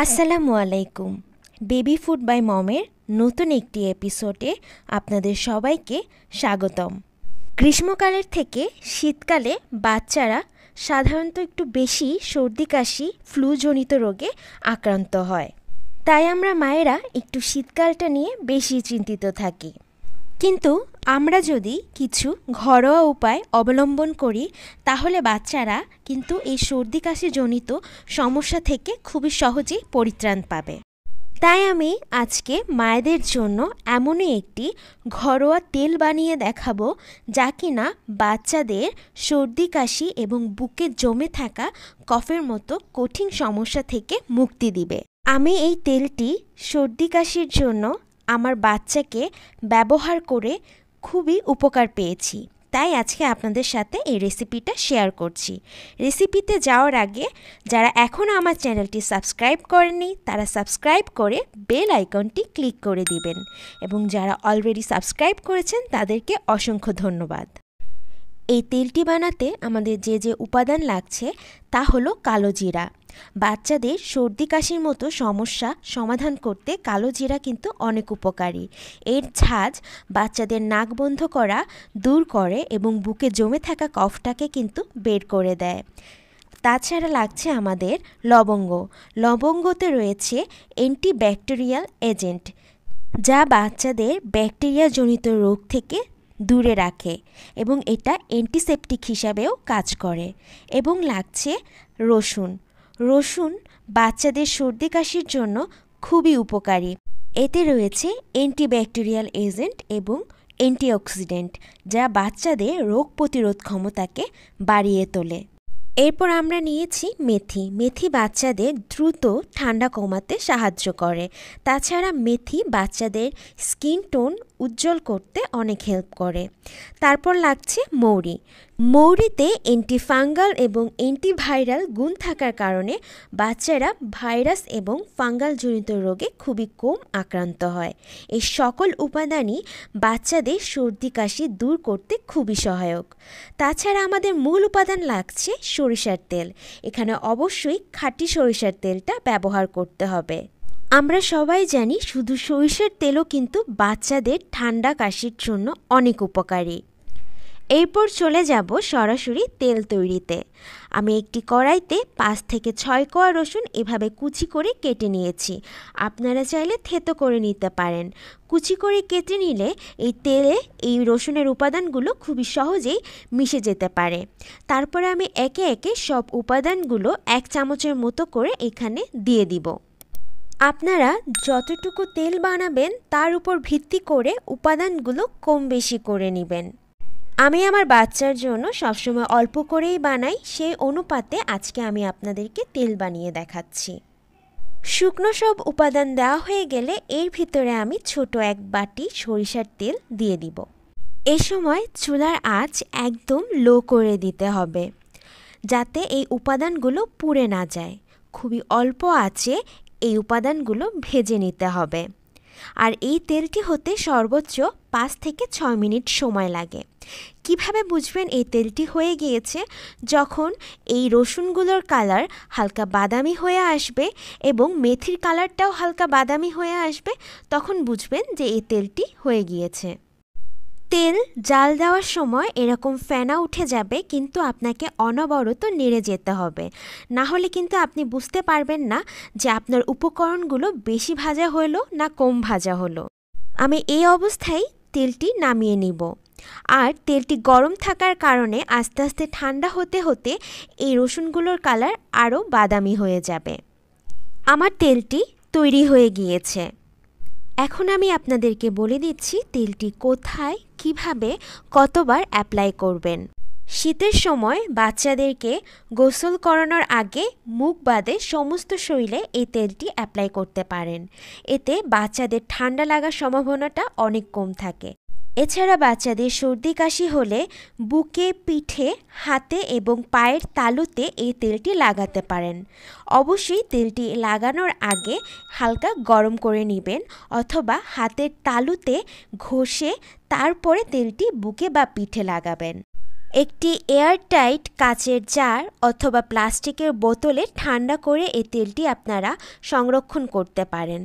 আসসালামু আলাইকুম। Baby food by মমের নতুন একটি এপিসোডে আপনাদের সবাইকে স্বাগতম। গ্রীষ্মকালের থেকে শীতকালে বাচ্চারা সাধারণত একটু বেশি সর্দি কাশি ফ্লুজনিত রোগে আক্রান্ত হয়। তাই আমরা মায়েরা একটু শীতকালটা নিয়ে বেশি চিন্তিত থাকি। কিন্তু আমরা যদি কিছু ঘরোয়া উপায় অবলম্বন করি তাহলে বাচ্চারা কিন্তু এই সর্দি কাশিজনিত সমস্যা থেকে খুবই সহজেই পরিত্রাণ পাবে। তাই আমি আজকে মায়েদের জন্য এমনই একটি ঘরোয়া তেল বানিয়ে দেখাবো যা কিনা বাচ্চাদের সর্দি কাশি এবং বুকে জমে থাকা কফের মতো কঠিন সমস্যা থেকে মুক্তি দিবে। আমি এই তেলটি সর্দি কাশির জন্য আমার বাচ্চাকে ব্যবহার করে খুবই উপকার পেয়েছি, তাই আজকে আপনাদের সাথে এই রেসিপিটা শেয়ার করছি। রেসিপিতে যাওয়ার আগে যারা এখনও আমার চ্যানেলটি সাবস্ক্রাইব করেননি তারা সাবস্ক্রাইব করে বেল আইকনটি ক্লিক করে দিবেন, এবং যারা অলরেডি সাবস্ক্রাইব করেছেন তাদেরকে অসংখ্য ধন্যবাদ। এই তেলটি বানাতে আমাদের যে যে উপাদান লাগছে তা হলো কালো জিরা। বাচ্চাদের সর্দি কাশির মতো সমস্যা সমাধান করতে কালো জিরা কিন্তু অনেক উপকারী। এর ঝাঁজ বাচ্চাদের নাক বন্ধ করা দূর করে এবং বুকে জমে থাকা কফটাকে কিন্তু বের করে দেয়। তাছাড়া লাগছে আমাদের লবঙ্গ। লবঙ্গতে রয়েছে অ্যান্টিব্যাকটেরিয়াল এজেন্ট, যা বাচ্চাদের ব্যাকটেরিয়াজনিত রোগ থেকে দূরে রাখে এবং এটা অ্যান্টিসেপটিক হিসাবেও কাজ করে। এবং লাগছে রসুন। রসুন বাচ্চাদের সর্দি কাশির জন্য খুবই উপকারী। এতে রয়েছে অ্যান্টিব্যাকটেরিয়াল এজেন্ট এবং অ্যান্টিঅক্সিডেন্ট, যা বাচ্চাদের রোগ প্রতিরোধ ক্ষমতাকে বাড়িয়ে তোলে। এরপর আমরা নিয়েছি মেথি। মেথি বাচ্চাদের দ্রুত ঠান্ডা কমাতে সাহায্য করে। তাছাড়া মেথি বাচ্চাদের স্কিন টোন উজ্জ্বল করতে অনেক হেল্প করে। তারপর লাগছে মৌরি। মৌরিতে অ্যান্টিফাঙ্গাল এবং অ্যান্টিভাইরাল গুণ থাকার কারণে বাচ্চারা ভাইরাস এবং ফাঙ্গালজনিত রোগে খুবই কম আক্রান্ত হয়। এই সকল উপাদানই বাচ্চাদের সর্দি কাশি দূর করতে খুবই সহায়ক। তাছাড়া আমাদের মূল উপাদান লাগছে সরিষার তেল। এখানে অবশ্যই খাঁটি সরিষার তেলটা ব্যবহার করতে হবে। আমরা সবাই জানি শুধু সরিষার তেলও কিন্তু বাচ্চাদের ঠান্ডা কাশির জন্য অনেক উপকারী। এরপর চলে যাব সরাসরি তেল তৈরিতে। আমি একটি কড়াইতে 5 থেকে 6 কোয়া রসুন এভাবে কুচি করে কেটে নিয়েছি। আপনারা চাইলে থেতো করে নিতে পারেন। কুচি করে কেটে নিলে এই তেলে এই রসুনের উপাদানগুলো খুবই সহজেই মিশে যেতে পারে। তারপরে আমি একে একে সব উপাদানগুলো 1 চামচের মতো করে এখানে দিয়ে দিব। আপনারা যতটুকু তেল বানাবেন তার উপর ভিত্তি করে উপাদানগুলো কম বেশি করে নেবেন। আমি আমার বাচ্চার জন্য সবসময় অল্প করেই বানাই, সেই অনুপাতে আজকে আমি আপনাদেরকে তেল বানিয়ে দেখাচ্ছি। শুকনো সব উপাদান দেওয়া হয়ে গেলে এর ভিতরে আমি ছোট এক বাটি সরিষার তেল দিয়ে দিব। এ সময় চুলার আঁচ একদম লো করে দিতে হবে, যাতে এই উপাদানগুলো পুড়ে না যায়। খুবই অল্প আঁচে এই উপাদানগুলো ভেজে নিতে হবে। আর এই তেলটি হতে সর্বোচ্চ 5 থেকে 6 মিনিট সময় লাগে। কিভাবে বুঝবেন এই তেলটি হয়ে গিয়েছে? যখন এই রসুনগুলোর কালার হালকা বাদামি হয়ে আসবে এবং মেথির কালারটাও হালকা বাদামি হয়ে আসবে, তখন বুঝবেন যে এই তেলটি হয়ে গিয়েছে। তেল জাল দেওয়ার সময় এরকম ফেনা উঠে যাবে, কিন্তু আপনাকে অনবরত নেড়ে যেতে হবে, না হলে কিন্তু আপনি বুঝতে পারবেন না যে আপনার উপকরণগুলো বেশি ভাজা হলো না কম ভাজা হলো। আমি এই অবস্থায় তেলটি নামিয়ে নিব। আর তেলটি গরম থাকার কারণে আস্তে আস্তে ঠান্ডা হতে হতে এই রসুনগুলোর কালার আরও বাদামি হয়ে যাবে। আমার তেলটি তৈরি হয়ে গিয়েছে। এখন আমি আপনাদেরকে বলে দিচ্ছি তেলটি কোথায়, কিভাবে, কতবার অ্যাপ্লাই করবেন। শীতের সময় বাচ্চাদেরকে গোসল করানোর আগে মুখ বাদে সমস্ত শরীরে এই তেলটি অ্যাপ্লাই করতে পারেন। এতে বাচ্চাদের ঠান্ডা লাগার সম্ভাবনাটা অনেক কম থাকে। এছাড়া বাচ্চাদের সর্দি কাশি হলে বুকে, পিঠে, হাতে এবং পায়ের তালুতে এই তেলটি লাগাতে পারেন। অবশ্যই তেলটি লাগানোর আগে হালকা গরম করে নেবেন, অথবা হাতের তালুতে ঘষে তারপরে তেলটি বুকে বা পিঠে লাগাবেন। একটি এয়ারটাইট কাচের জার অথবা প্লাস্টিকের বোতলে ঠান্ডা করে এই তেলটি আপনারা সংরক্ষণ করতে পারেন।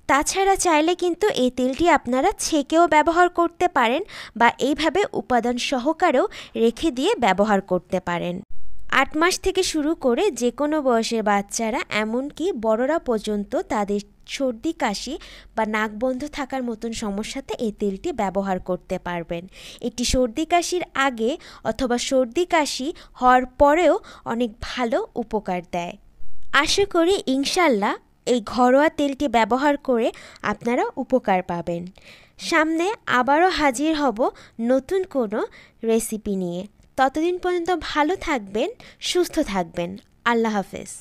তাছাড়া চাইলে কিন্তু এই তেলটি আপনারা ছেঁকেও ব্যবহার করতে পারেন বা এইভাবে উপাদান সহকারেও রেখে দিয়ে ব্যবহার করতে পারেন। 8 মাস থেকে শুরু করে যে কোনো বয়সের বাচ্চারা এমনকি বড়রা পর্যন্ত তাদের সর্দি কাশি বা নাক বন্ধ থাকার মতন সমস্যাতে এই তেলটি ব্যবহার করতে পারবেন। এটি সর্দি কাশির আগে অথবা সর্দি কাশি হওয়ার পরেও অনেক ভালো উপকার দেয়। আশা করি ইনশাল্লাহ এই ঘরোয়া তেলটি ব্যবহার করে আপনারা উপকার পাবেন। সামনে আবারও হাজির হব নতুন কোনো রেসিপি নিয়ে। ততদিন পর্যন্ত ভালো থাকবেন, সুস্থ থাকবেন। আল্লাহ হাফেজ।